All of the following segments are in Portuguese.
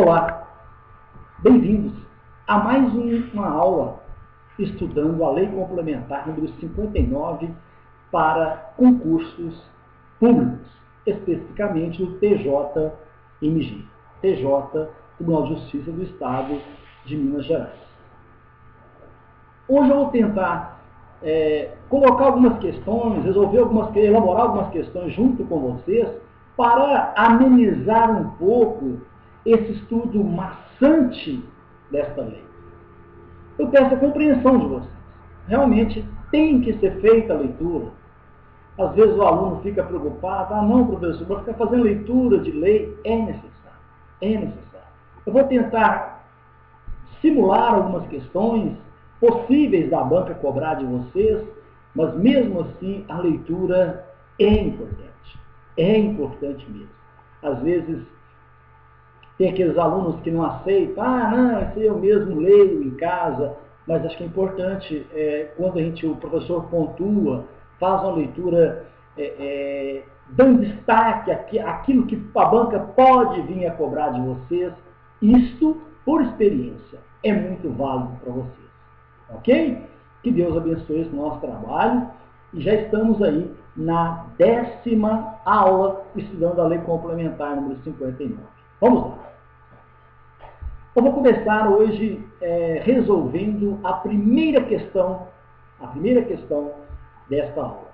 Olá, bem-vindos a mais uma aula estudando a Lei Complementar número 59 para concursos públicos, especificamente o TJMG, TJ, Tribunal de Justiça do Estado de Minas Gerais. Hoje eu vou tentar colocar algumas questões, elaborar algumas questões junto com vocês para amenizar um pouco esse estudo maçante desta lei. Eu peço a compreensão de vocês. Realmente tem que ser feita a leitura. Às vezes o aluno fica preocupado, não, professor, para ficar fazendo leitura de lei é necessário. É necessário. Eu vou tentar simular algumas questões possíveis da banca cobrar de vocês, mas mesmo assim a leitura é importante. É importante mesmo. Às vezes tem aqueles alunos que não aceitam, não, isso eu mesmo leio em casa, mas acho que é importante, quando o professor pontua, faz uma leitura dando destaque àquilo que a banca pode vir a cobrar de vocês, isto, por experiência, é muito válido para vocês. Ok? Que Deus abençoe esse nosso trabalho. E já estamos aí na 10ª aula, estudando a Lei Complementar número 59. Vamos lá. Eu vou começar hoje resolvendo a primeira questão desta aula.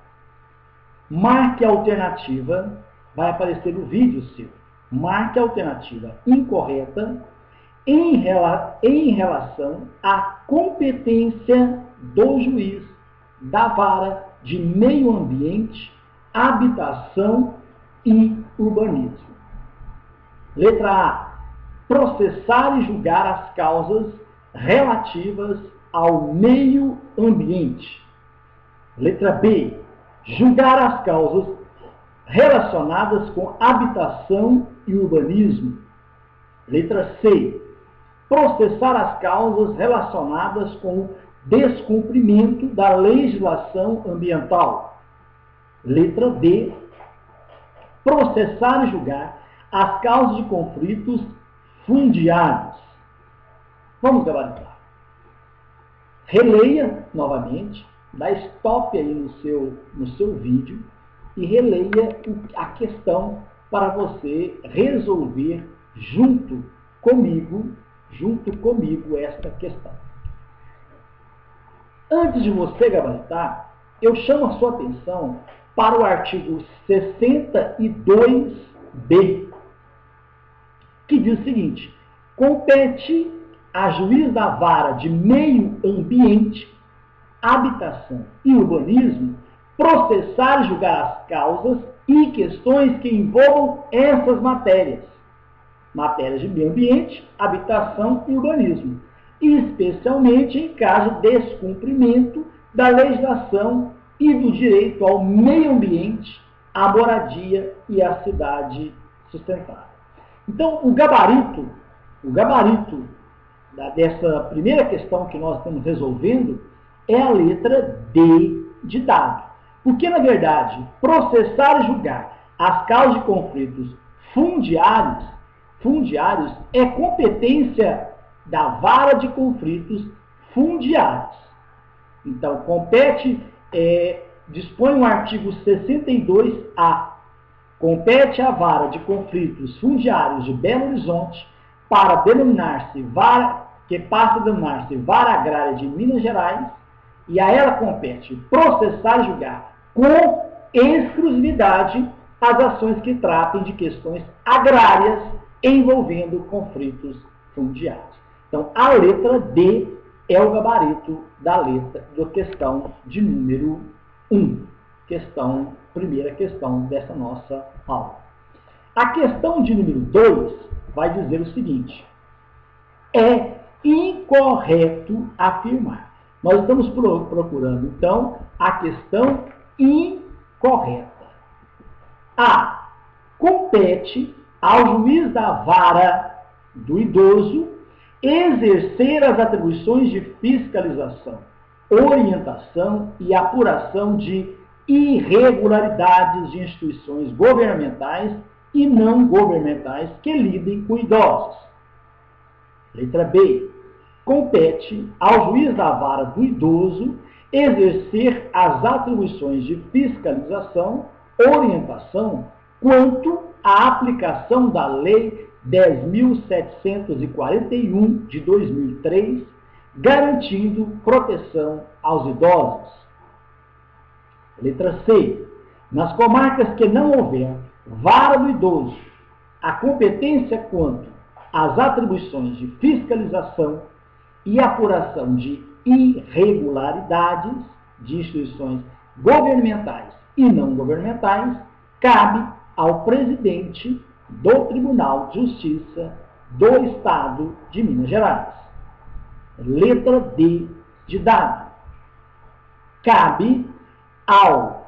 Marque a alternativa, vai aparecer no vídeo seu. Marque a alternativa incorreta em relação à competência do juiz da vara de meio ambiente, habitação e urbanismo. Letra A. Processar e julgar as causas relativas ao meio ambiente. Letra B. Julgar as causas relacionadas com habitação e urbanismo. Letra C. Processar as causas relacionadas com o descumprimento da legislação ambiental. Letra D. Processar e julgar as causas de conflitos fundiários. Vamos gabaritar. Releia novamente, dá stop aí no seu vídeo e releia a questão para você resolver junto comigo esta questão. Antes de você gabaritar, eu chamo a sua atenção para o artigo 62b, que diz o seguinte: compete a juiz da vara de meio ambiente, habitação e urbanismo processar e julgar as causas e questões que envolvam essas matérias de meio ambiente, habitação e urbanismo, especialmente em caso de descumprimento da legislação e do direito ao meio ambiente, à moradia e à cidade sustentável. Então, o gabarito dessa primeira questão que nós estamos resolvendo é a letra D de dado. Porque, na verdade, processar e julgar as causas de conflitos fundiários é competência da vara de conflitos fundiários. Então, dispõe o artigo 62A. Compete à vara de conflitos fundiários de Belo Horizonte para denominar-se vara agrária de Minas Gerais, e a ela compete processar e julgar com exclusividade as ações que tratem de questões agrárias envolvendo conflitos fundiários. Então, a letra D é o gabarito da questão de número 1. Primeira questão dessa nossa aula. A questão de número 2 vai dizer o seguinte: é incorreto afirmar. Nós estamos procurando, então, a questão incorreta. A. Compete ao juiz da vara do idoso exercer as atribuições de fiscalização, orientação e apuração de irregularidades de instituições governamentais e não governamentais que lidem com idosos. Letra B. Compete ao juiz da vara do idoso exercer as atribuições de fiscalização, orientação, quanto à aplicação da Lei 10.741 de 2003, garantindo proteção aos idosos. Letra C. Nas comarcas que não houver vara do idoso, a competência quanto às atribuições de fiscalização e apuração de irregularidades de instituições governamentais e não governamentais cabe ao presidente do Tribunal de Justiça do Estado de Minas Gerais. Letra D de dado. Cabe ao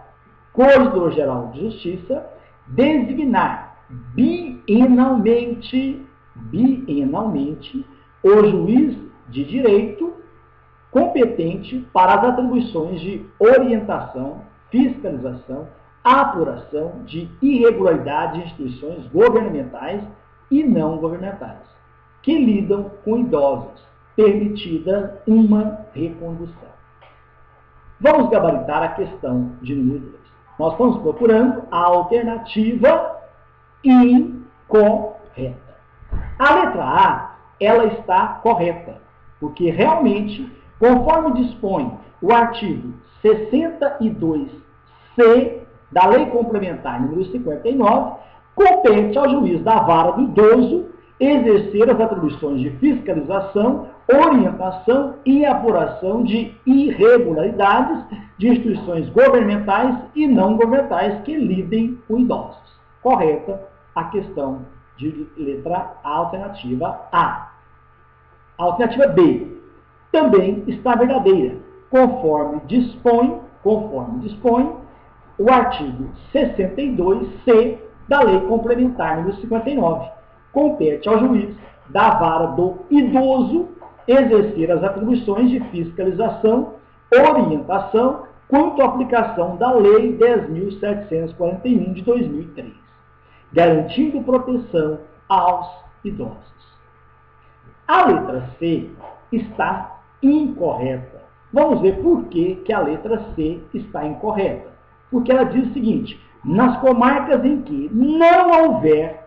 Corregedor-Geral de Justiça designar bienalmente o juiz de direito competente para as atribuições de orientação, fiscalização, apuração de irregularidades de instituições governamentais e não governamentais que lidam com idosos, permitida uma recondução. Vamos gabaritar a questão de número 2. Nós estamos procurando a alternativa incorreta. A letra A, ela está correta, porque realmente, conforme dispõe o artigo 62C da Lei Complementar número 59, compete ao juiz da vara do idoso exercer as atribuições de fiscalização, orientação e apuração de irregularidades de instituições governamentais e não governamentais que lidem com idosos. Correta a questão de letra A, alternativa A. A alternativa B também está verdadeira, conforme dispõe o artigo 62C da Lei Complementar número 59. Compete ao juiz da vara do idoso exercer as atribuições de fiscalização, orientação, quanto à aplicação da Lei 10.741 de 2003, garantindo proteção aos idosos. A letra C está incorreta. Vamos ver por que a letra C está incorreta. Porque ela diz o seguinte: nas comarcas em que não houver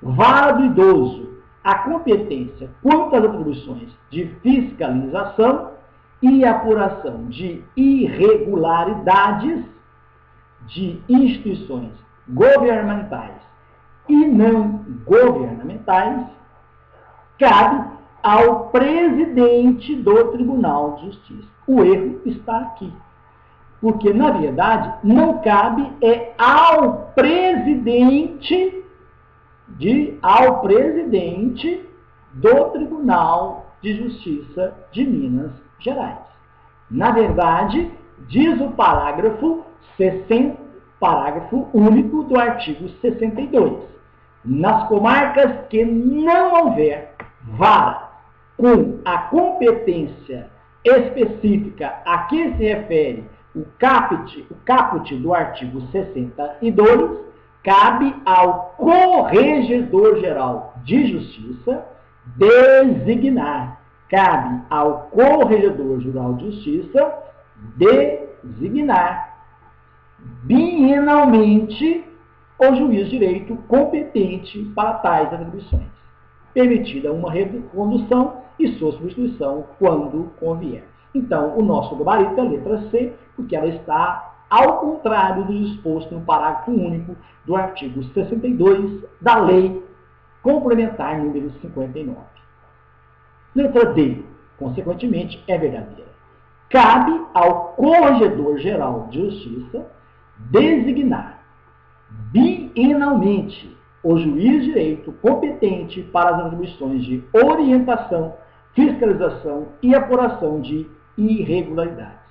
vara do idoso, a competência quanto às atribuições de fiscalização e apuração de irregularidades de instituições governamentais e não governamentais, cabe ao presidente do Tribunal de Justiça. O erro está aqui. Porque, na verdade, não cabe ao presidente do Tribunal de Justiça de Minas Gerais. Na verdade, diz o parágrafo único do artigo 62. Nas comarcas que não houver vara com a competência específica a que se refere o caput do artigo 62, cabe ao Corregedor-Geral de Justiça designar. Cabe ao Corregedor-Geral de Justiça designar bienalmente o juiz de direito competente para tais atribuições, permitida uma recondução e sua substituição quando convier. Então, o nosso gabarito é a letra C, porque ela está ao contrário do disposto no parágrafo único do artigo 62 da Lei Complementar número 59. Letra D, consequentemente, é verdadeira. Cabe ao Corregedor-Geral de Justiça designar bienalmente o juiz de direito competente para as atribuições de orientação, fiscalização e apuração de irregularidades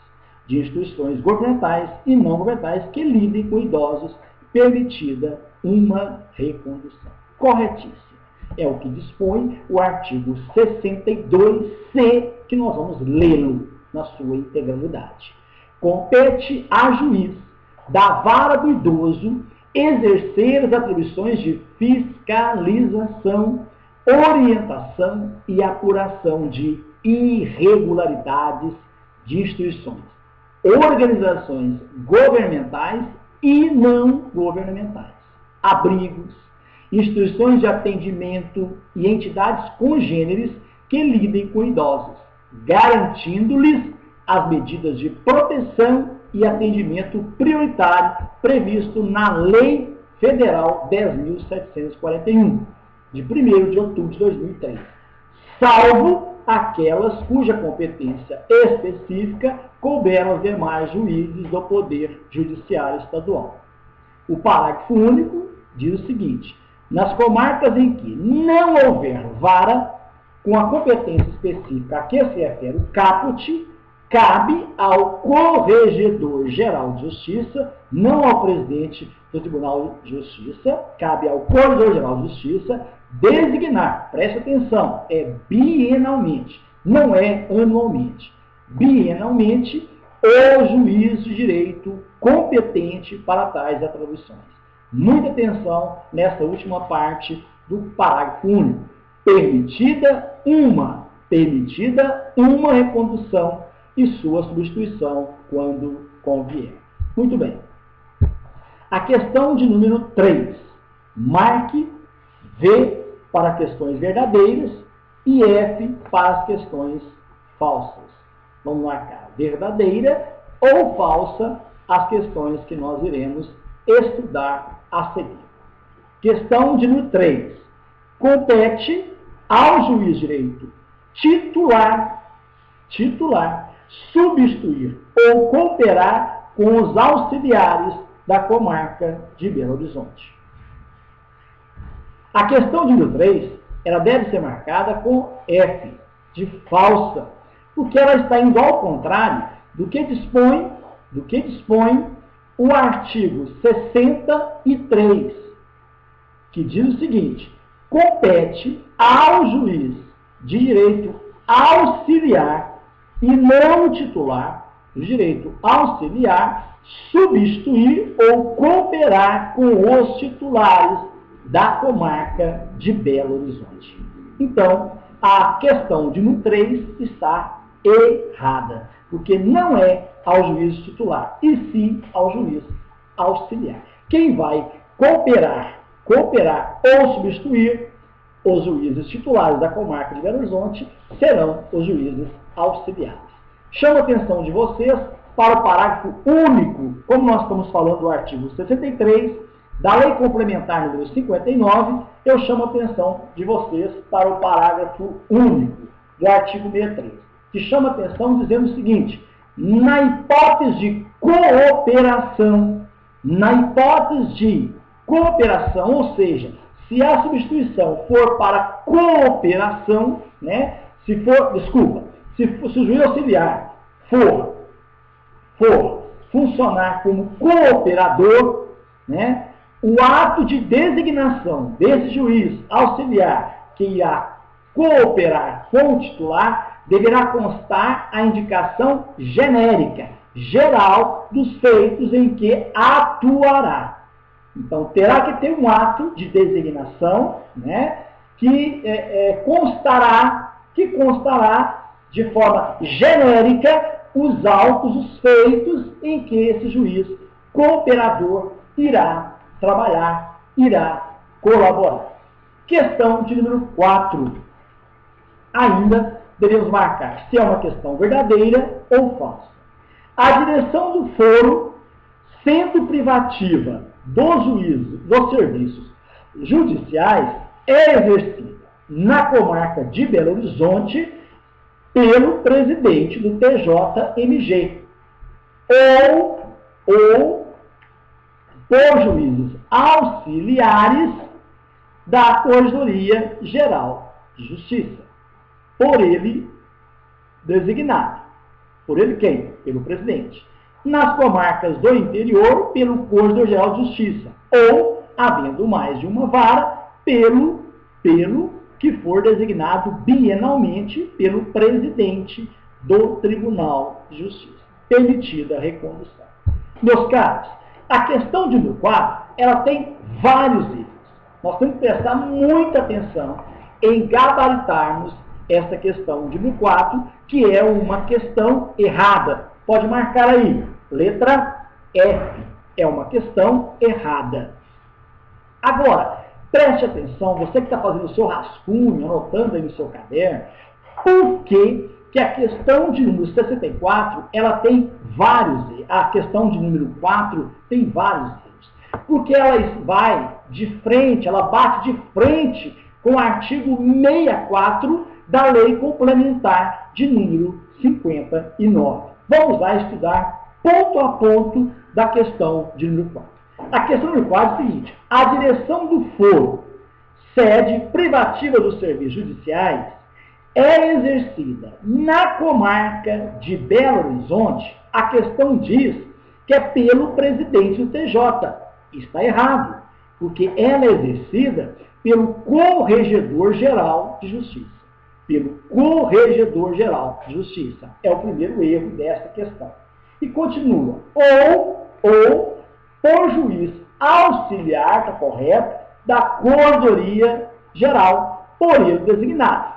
de instituições governamentais e não governamentais que lidem com idosos, permitida uma recondução. Corretíssimo. É o que dispõe o artigo 62C, que nós vamos lê-lo na sua integralidade. Compete a juiz da vara do idoso exercer as atribuições de fiscalização, orientação e apuração de irregularidades de instituições, organizações governamentais e não governamentais, abrigos, instituições de atendimento e entidades congêneres que lidem com idosos, garantindo-lhes as medidas de proteção e atendimento prioritário previsto na Lei Federal 10.741, de 1º de outubro de 2003, salvo aquelas cuja competência específica couber aos demais juízes do Poder Judiciário Estadual. O parágrafo único diz o seguinte: nas comarcas em que não houver vara com a competência específica a que se refere o caput, cabe ao Corregedor-Geral de Justiça, não ao presidente do Tribunal de Justiça, cabe ao Corregedor-Geral de Justiça designar, preste atenção, é bienalmente, não é anualmente, bienalmente, o juiz de direito competente para tais atribuições. Muita atenção nessa última parte do parágrafo único. Permitida uma recondução e sua substituição quando convier. Muito bem. A questão de número 3. Marque V para questões verdadeiras e F para as questões falsas. Vamos marcar verdadeira ou falsa as questões que nós iremos estudar a seguir. Questão de número 3. Compete ao juiz de direito titular, substituir ou cooperar com os auxiliares da comarca de Belo Horizonte. A questão de número 3, ela deve ser marcada com F, de falsa, porque ela está indo ao contrário do que dispõe o artigo 63, que diz o seguinte: compete ao juiz de direito auxiliar e não titular, do direito auxiliar, substituir ou cooperar com os titulares da comarca de Belo Horizonte. Então, a questão de número 3 está errada, porque não é ao juiz titular, e sim ao juiz auxiliar. Quem vai cooperar ou substituir os juízes titulares da comarca de Belo Horizonte serão os juízes auxiliares. Chamo a atenção de vocês para o parágrafo único, como nós estamos falando do artigo 63, da Lei Complementar número 59, eu chamo a atenção de vocês para o parágrafo único do artigo 63, que chama a atenção dizendo o seguinte: na hipótese de cooperação, ou seja, se a substituição for para cooperação, né, se o juiz auxiliar for funcionar como cooperador, né, o ato de designação desse juiz auxiliar que irá cooperar com o titular deverá constar a indicação genérica, geral, dos feitos em que atuará. Então, terá que ter um ato de designação, né, que constará de forma genérica os autos, os feitos em que esse juiz cooperador irá trabalhar, irá colaborar. Questão de número 4. Ainda devemos marcar se é uma questão verdadeira ou falsa. A direção do foro, sendo privativa dos juízes, dos serviços judiciais, é exercida na comarca de Belo Horizonte pelo presidente do TJMG ou por juízes auxiliares da Corregedoria Geral de Justiça, por ele designado. Por ele quem? Pelo presidente. Nas comarcas do interior, pelo Corregedor-Geral de Justiça, ou, havendo mais de uma vara, pelo que for designado bienalmente pelo presidente do Tribunal de Justiça. Permitida a recondução. Meus caros, a questão de número 4, ela tem vários itens. Nós temos que prestar muita atenção em gabaritarmos essa questão de número 4, que é uma questão errada. Pode marcar aí, letra F, é uma questão errada. Agora, preste atenção, você que está fazendo o seu rascunho, anotando aí no seu caderno, por que a questão de número 64, ela tem vários erros. A questão de número 4 tem vários erros. Porque ela vai de frente, ela bate de frente com o artigo 64 da Lei Complementar de número 59. Vamos lá estudar ponto a ponto da questão de número 4. A questão número 4 é o seguinte: a direção do foro, sede privativa dos serviços judiciais, é exercida na comarca de Belo Horizonte. A questão diz que é pelo presidente do TJ. Está errado, porque ela é exercida pelo Corregedor-Geral de Justiça. Pelo Corregedor-Geral de Justiça. É o primeiro erro dessa questão. E continua. Ou por juiz auxiliar, está correto, da Corredoria Geral, por ele designado.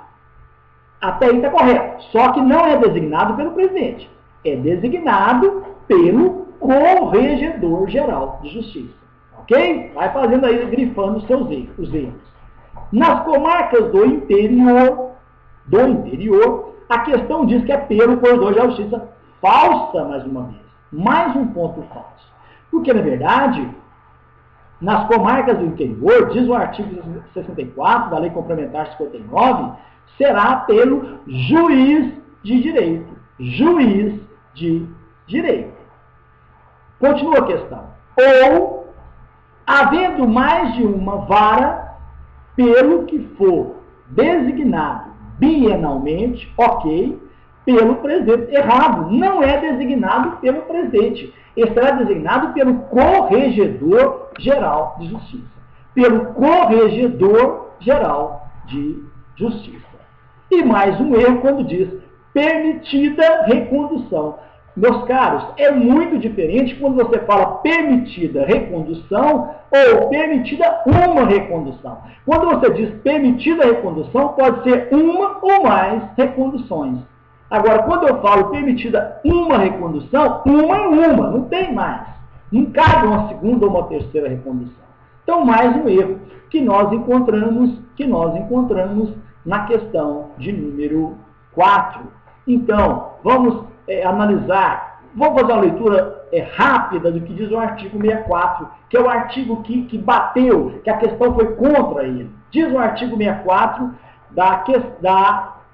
Até aí está correto. Só que não é designado pelo presidente. É designado pelo Corregedor-Geral de Justiça. Ok? Vai fazendo aí, grifando os seus erros, os erros. Nas comarcas do interior, a questão diz que é pelo Corregedor-Geral de Justiça. Falsa, mais uma vez. Mais um ponto falso. Porque, na verdade, nas comarcas do interior, diz o artigo 64 da Lei Complementar 59, será pelo juiz de direito. Juiz de direito. Continua a questão. Ou, havendo mais de uma vara, pelo que for designado bienalmente, ok, pelo presidente. Errado, não é designado pelo presidente. Ele será designado pelo Corregedor-Geral de Justiça. Pelo Corregedor-Geral de Justiça. E mais um erro quando diz permitida recondução. Meus caros, é muito diferente quando você fala permitida recondução ou permitida uma recondução. Quando você diz permitida recondução, pode ser uma ou mais reconduções. Agora, quando eu falo permitida uma recondução, uma é uma, não tem mais. Não cabe uma segunda ou uma terceira recondução. Então, mais um erro que nós encontramos na questão de número 4. Então, vamos analisar, vamos fazer uma leitura rápida do que diz o artigo 64, que é o artigo que bateu, que a questão foi contra ele. Diz o artigo 64 da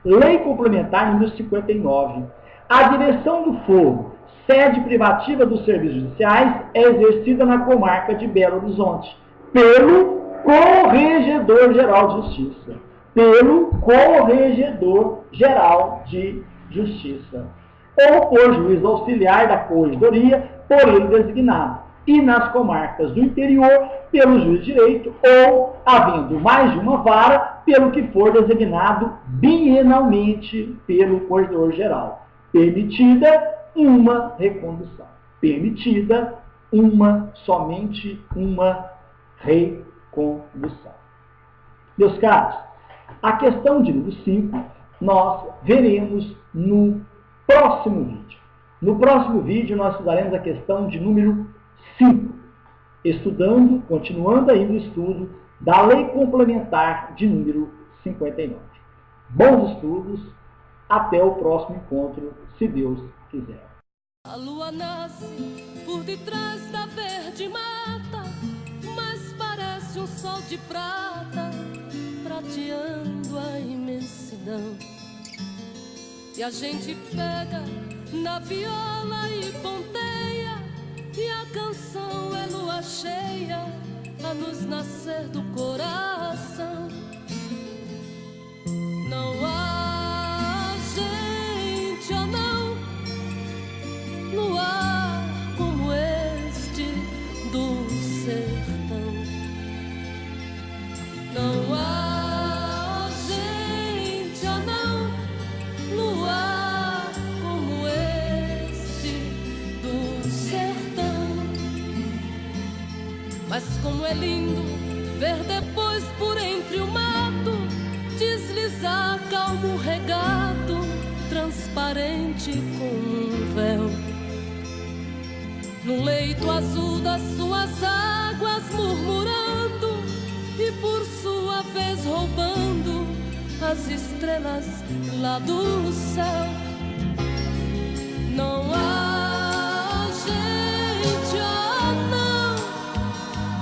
Lei Complementar número 59. A direção do foro, sede privativa dos serviços judiciais, é exercida na comarca de Belo Horizonte, pelo Corregedor-Geral de Justiça. Pelo Corregedor-Geral de Justiça. Ou por juiz auxiliar da Corredoria, por ele designado. E nas comarcas do interior, pelo juiz de direito, ou, havendo mais de uma vara, pelo que for designado bienalmente pelo Corregedor-Geral. Permitida uma recondução. Permitida somente uma recondução. Meus caros, a questão de número 5, nós veremos no próximo vídeo. No próximo vídeo, nós estudaremos a questão de número 5, continuando aí no estudo da Lei Complementar de número 59. Bons estudos, até o próximo encontro, se Deus quiser. A lua nasce por detrás da verde mata, mas parece um sol de prata, prateando a imensidão. E a gente pega na viola e ponteia, e a canção é lua cheia a nos nascer do coração. Não há gente ou não no ar como este do sertão. Não há gente ou não no ar como este do sertão. Mas como é lindo ver depois por entre o mato deslizar calmo regato, transparente como um véu. No leito azul das suas águas murmurando, e por sua vez roubando as estrelas lá do céu. Não há gente, oh não,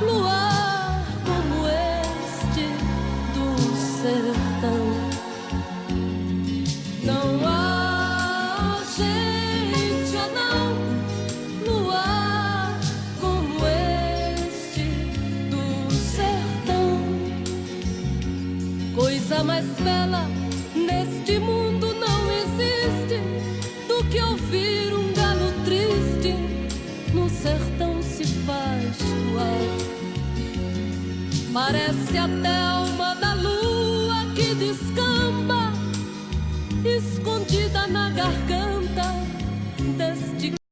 luar como este do sertão. Não há gente, oh não, luar como este do sertão. Coisa mais bela neste mundo não existe do que ouvir um galo triste no sertão se faz luar. Parece até alma da lua que descamba, escondida na garganta deste